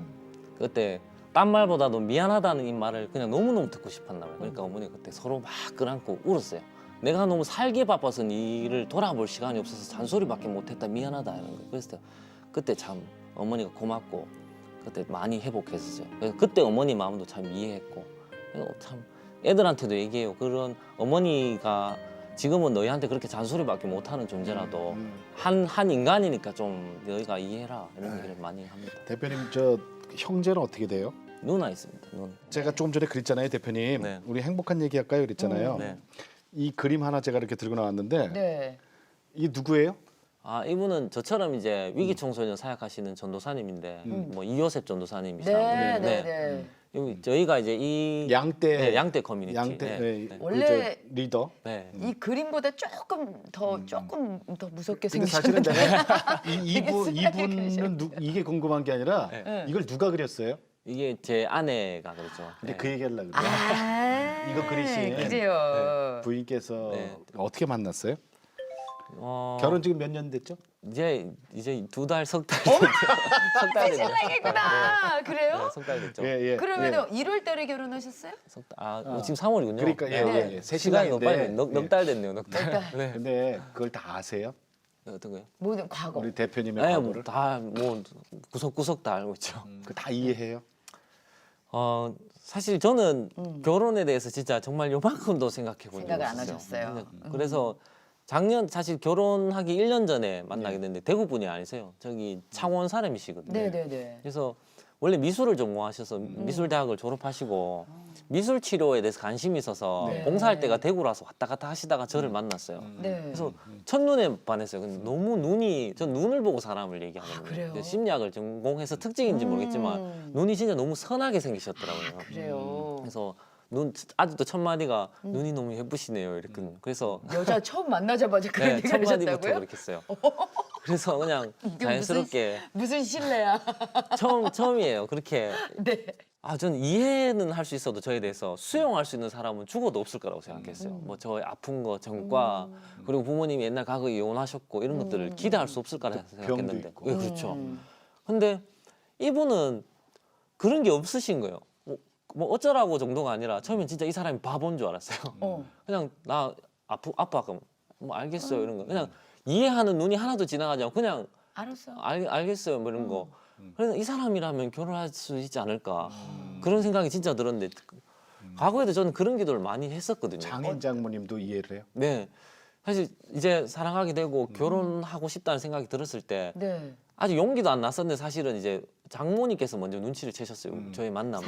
그때 딴 말보다도 미안하다는 이 말을 그냥 너무너무 듣고 싶었나 봐요. 그러니까 어머니가 그때 서로 막 끌안고 울었어요. 내가 너무 살기 바빠서 니를 돌아볼 시간이 없어서 잔소리밖에 못했다 미안하다 이런 거. 그래서 그때 참 어머니가 고맙고 그때 많이 회복했었어요. 그래서 그때 어머니 마음도 참 이해했고 참 애들한테도 얘기해요. 그런 어머니가 지금은 너희한테 그렇게 잔소리밖에 못하는 존재라도 한 인간이니까 좀 너희가 이해해라 이런 얘기를 많이 합니다. 대표님 저 형제는 어떻게 돼요? 누나 있습니다. 누나. 제가 조금 전에 그랬잖아요, 대표님. 네. 우리 행복한 얘기 할까요? 그랬잖아요. 네. 이 그림 하나 제가 이렇게 들고 나왔는데 네. 이게 누구예요? 아 이분은 저처럼 이제 위기 청소년 사역하시는 전도사님인데 뭐 이요셉 전도사님이시라고. 네, 네, 네. 여기 저희가 이제 이 양떼. 네, 양떼 커뮤니티. 양떼 네. 네. 네. 원래 그 리더. 네. 이 그림보다 조금 더 무섭게 근데 사실은 생기셨는데. 내가 되게 스마트하게 이분은 이게 궁금한 게 아니라 네. 이걸 누가 그렸어요? 이게 제 아내가 그렇죠. 근데 네. 그 얘기하려고 그래요. 아, 이거 그리신 그래요. 부인께서 네. 어떻게 만났어요? 어, 결혼 지금 몇 년 됐죠? 이제 2달 석 달 어? 석달 신랑이구나. 그래요? 석 달 됐죠. 예, 예. 그러면 1월 달에 결혼하셨어요? 지금 3월이군요. 그러니까 예, 네. 예, 예. 새 시간이 너무 빨리 신랑인데 넉 달 됐네요. 넉 달. 달. 네. 근데 그걸 다 아세요? 어떤 거요? 모든 과거. 우리 대표님의 네, 과거를 다뭐 구석구석 다 알고 있죠. 그 다 이해해요? 사실 저는 결혼에 대해서 진짜 정말 요만큼도 생각해 본 적이 생각을 안 없었어요. 하셨어요. 그래서 작년 사실 결혼하기 1년 전에 만나게 됐는데 대구 분이 아니세요. 저기 창원 사람이시거든요. 네네네. 그래서 원래 미술을 전공하셔서 미술대학을 졸업하시고 미술 치료에 대해서 관심이 있어서 네. 봉사할 때가 대구라서 왔다 갔다 하시다가 저를 만났어요. 네. 그래서 첫눈에 반했어요. 근데 너무 전 눈을 보고 사람을 얘기하거든요. 그래요? 근데 심리학을 전공해서 특징인지 모르겠지만 눈이 진짜 너무 선하게 생기셨더라고요. 그래요. 그래서 눈 아직도 첫 마디가 눈이 너무 예쁘시네요. 이렇게 그래서 여자 처음 만나자마자 그런 네, 얘기를 첫 마디부터 하셨다고요? 그렇게 했어요. 그래서 그냥 이게 자연스럽게 무슨 신뢰야? 처음이에요. 그렇게 네. 저는 이해는 할 수 있어도 저에 대해서 수용할 수 있는 사람은 죽어도 없을 거라고 생각했어요. 뭐 저의 아픈 거, 전과 그리고 부모님이 옛날 과거에 이혼하셨고 이런 것들을 기대할 수 없을 거라 생각했는데. 있고. 예, 그렇죠. 근데 이분은 그런 게 없으신 거예요. 뭐 어쩌라고 정도가 아니라 처음엔 진짜 이 사람이 바보인 줄 알았어요. 그냥 나 아빠가 뭐 알겠어요 이런 거 그냥 이해하는 눈이 하나도 지나가지 않고 그냥 알았어. 알겠어요 뭐 이런 거. 그래서 이 사람이라면 결혼할 수 있지 않을까 그런 생각이 진짜 들었는데 과거에도 저는 그런 기도를 많이 했었거든요. 장인 장모님도 이해를 해요? 네, 사실 이제 사랑하게 되고 결혼하고 싶다는 생각이 들었을 때 네. 아직 용기도 안 났었는데 사실은 이제 장모님께서 먼저 눈치를 채셨어요. 저희 만남을.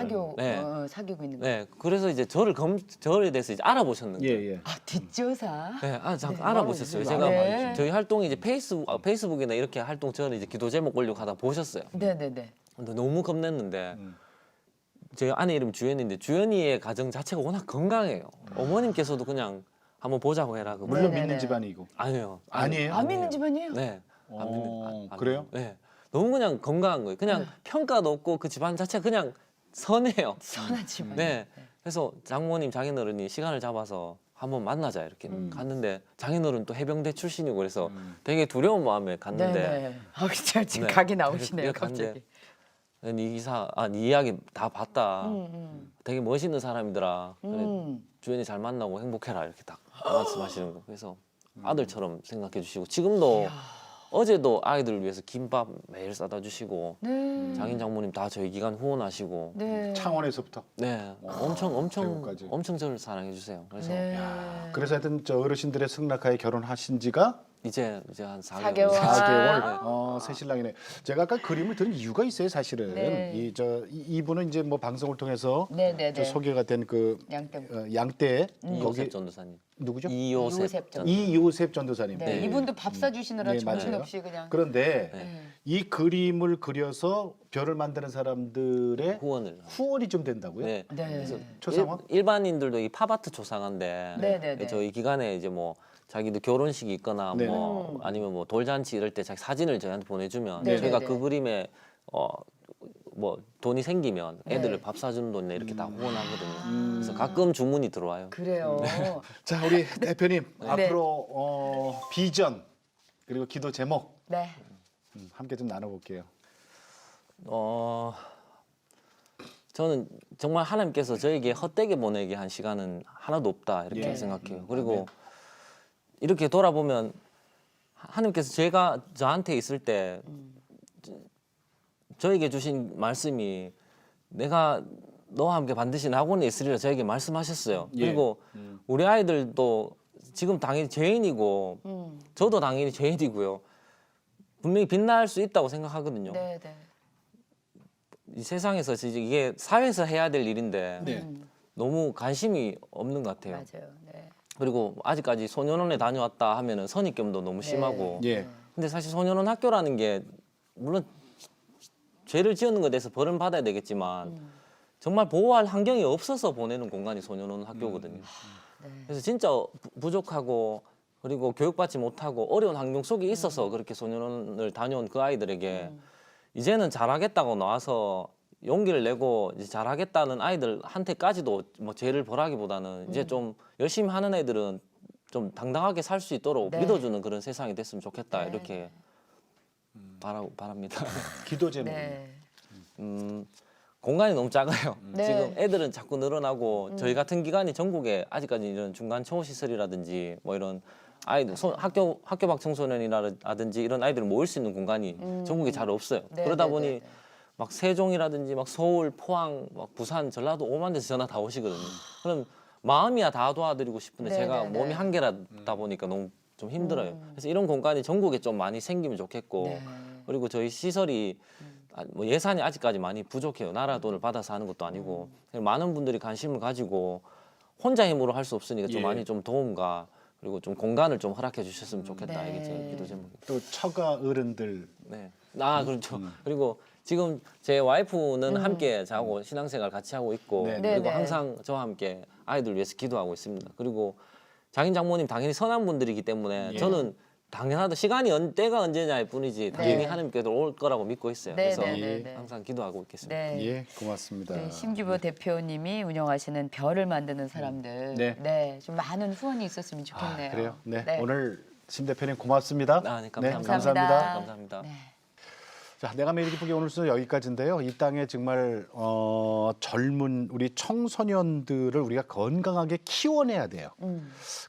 사귀고 있는 거. 네, 그래서 이제 저에 대해서 이제 알아보셨는데. 예, 예. 아 뒷조사. 네, 알아보셨어요. 제가 네. 저희 활동이 이제 페이스북이나 이렇게 활동 전에 이제 기도 제목 올리고 하다 보셨어요. 네네네. 근데 너무 겁냈는데 저희 아내 이름 주연이인데 주연이의 가정 자체가 워낙 건강해요. 어머님께서도 그냥 한번 보자고 해라. 물론 네네네. 믿는 집안이고. 아니에요. 아니에요? 안 믿는 집안이에요? 네. 안 믿는. 그래요? 네. 너무 그냥 건강한 거예요. 그냥 평가도 없고 그 집안 자체가 그냥 선해요. 선한 집안. 네. 그래서 장모님, 장인어른이 시간을 잡아서 한번 만나자 이렇게 갔는데 장인어른 또 해병대 출신이고 그래서 되게 두려운 마음에 갔는데 네네. 아 진짜 지금 네. 각이 나오시네요. 이렇게 갔는데 갑자기. 네 이야기 다 봤다. 되게 멋있는 사람이더라. 그래, 주연이 잘 만나고 행복해라 이렇게 딱 말씀하시는 거. 그래서 아들처럼 생각해 주시고 지금도 어제도 아이들을 위해서 김밥 매일 싸다 주시고 네. 장인 장모님 다 저희 기간 후원하시고 네. 창원에서부터. 네 대구까지. 엄청 저를 사랑해 주세요. 그래서 네. 그래서 하여튼 저 어르신들의 승낙하에 결혼하신 지가 이제 한 4개월. 4개월 새 신랑이네. 제가 아까 그림을 드린 이유가 있어요, 사실은. 네. 이분은 이제 뭐 방송을 통해서 네네네. 저 소개가 된 그 양떼. 양떼 이요셉 전도사님. 누구죠? 이요셉 전. 이요셉 전도사님. 네. 네. 이분도 밥 사주시느라 네, 정신없이 그냥. 그런데 네. 이 그림을 그려서 별을 만드는 사람들의 후원을. 후원이 좀 된다고요? 네. 네. 초상화? 일반인들도 이 팝아트 조상한데 네네네. 저희 기간에 이제 뭐 자기도 결혼식이 있거나 네네. 뭐 아니면 뭐 돌잔치 이럴 때 자기 사진을 저희한테 보내주면 네네네. 저희가 그 그림에 뭐 돈이 생기면 애들을 네. 밥 사주는 돈이나 이렇게 다 후원하거든요. 그래서 가끔 주문이 들어와요. 그래요. 자, 우리 대표님 네. 앞으로 비전 그리고 기도 제목 네. 함께 좀 나눠볼게요. 저는 정말 하나님께서 저에게 헛되게 보내게 한 시간은 하나도 없다 이렇게 예. 생각해요. 그리고 이렇게 돌아보면 하나님께서 제가 저한테 있을 때 저에게 주신 말씀이 내가 너와 함께 반드시 낙원에 있으리라 저에게 말씀하셨어요. 예. 그리고 우리 아이들도 지금 당연히 죄인이고 저도 당연히 죄인이고요. 분명히 빛날 수 있다고 생각하거든요. 네, 네. 이 세상에서 이제 이게 사회에서 해야 될 일인데 네. 너무 관심이 없는 것 같아요. 맞아요. 네. 그리고 아직까지 소년원에 다녀왔다 하면은 선입견도 너무 심하고. 예. 근데 사실 소년원 학교라는 게 물론 죄를 지었는 것에 대해서 벌은 받아야 되겠지만 정말 보호할 환경이 없어서 보내는 공간이 소년원 학교거든요. 네. 그래서 진짜 부족하고 그리고 교육받지 못하고 어려운 환경 속에 있어서 그렇게 소년원을 다녀온 그 아이들에게 이제는 잘하겠다고 나와서 용기를 내고 이제 잘하겠다는 아이들한테까지도 뭐 죄를 벌하기보다는 이제 좀 열심히 하는 애들은 좀 당당하게 살 수 있도록 네. 믿어주는 그런 세상이 됐으면 좋겠다 네. 이렇게 바랍니다. 기도 제목. 네. 공간이 너무 작아요. 네. 지금 애들은 자꾸 늘어나고 저희 같은 기관이 전국에 아직까지 이런 중간 초호 시설이라든지 뭐 이런 아이들 학교 밖 청소년이라든지 이런 아이들을 모일 수 있는 공간이 전국에 잘 없어요. 네, 그러다 네, 보니 네, 네. 막 세종이라든지 막 서울, 포항, 막 부산, 전라도 오만 데서 전화 다 오시거든요. 그럼 마음이야 다 도와드리고 싶은데 네, 제가 네, 몸이 네. 한계라다 보니까 너무 좀 힘들어요. 그래서 이런 공간이 전국에 좀 많이 생기면 좋겠고 네. 그리고 저희 시설이 뭐 예산이 아직까지 많이 부족해요. 나라 돈을 받아서 하는 것도 아니고 많은 분들이 관심을 가지고 혼자 힘으로 할 수 없으니까 좀 예. 많이 좀 도움과 그리고 좀 공간을 좀 허락해 주셨으면 좋겠다. 네. 이게 제 기도 제목이에요. 또 처가 어른들. 네. 아 그렇죠. 그리고 지금 제 와이프는 함께 저하고 신앙생활 같이 하고 있고 네, 그리고 네. 항상 저와 함께 아이들 위해서 기도하고 있습니다. 그리고 장인 장모님 당연히 선한 분들이기 때문에 예. 저는 당연하다 때가 언제냐일 뿐이지 당연히 네. 하나님께서 올 거라고 믿고 있어요. 네, 그래서 네, 네, 네. 항상 기도하고 있겠습니다. 네. 예, 고맙습니다. 네, 심규보 대표님이 운영하시는 별을 만드는 사람들, 네. 네, 좀 많은 후원이 있었으면 좋겠네요. 그래요. 네. 네. 오늘 심 대표님 고맙습니다. 아, 네, 감사합니다. 감사합니다. 감사합니다. 네. 자, 내가 매일 기쁘게 오늘 순서 여기까지인데요. 이 땅에 정말 젊은 우리 청소년들을 우리가 건강하게 키워내야 돼요.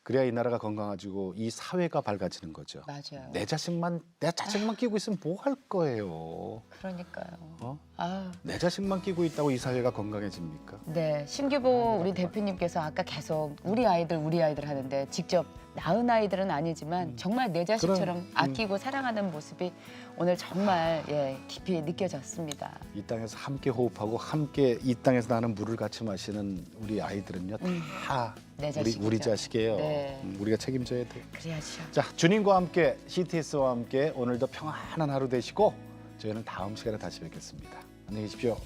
그래야 이 나라가 건강해지고 이 사회가 밝아지는 거죠. 맞아요. 내 자식만 끼고 있으면 뭐 할 거예요? 그러니까요. 어? 아, 내 자식만 끼고 있다고 이 사회가 건강해집니까? 네, 심규보 우리 대표님께서 아까 계속 우리 아이들 하는데 직접 낳은 아이들은 아니지만 정말 내 자식처럼 아끼고 사랑하는 모습이 오늘 정말 깊이 느껴졌습니다. 이 땅에서 함께 호흡하고 함께 이 땅에서 나는 물을 같이 마시는 우리 아이들은요 다 내 우리 자식이죠. 자식이에요. 네. 우리가 책임져야 돼. 그래야죠. 자, 주님과 함께 CTS와 함께 오늘도 평안한 하루 되시고 저희는 다음 시간에 다시 뵙겠습니다. 안녕히 계십시오.